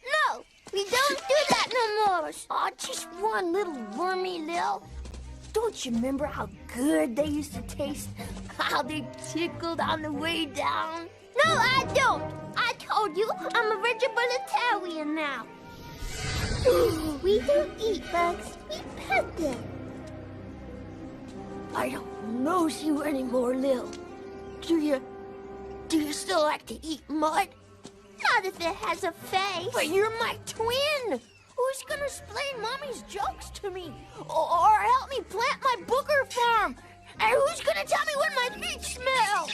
No, we don't do that no more. Oh, just one little wormy Lil. Don't you remember how good they used to taste? How they tickled on the way down? No, I don't. I told you I'm a vegetarian now. We don't eat bugs. We pet them. I don't know you anymore, Lil. Do you still like to eat mud? Not if it has a face. But you're my twin. Who's gonna explain Mommy's jokes to me? Or help me plant my booger farm? And who's gonna tell me when my feet smell?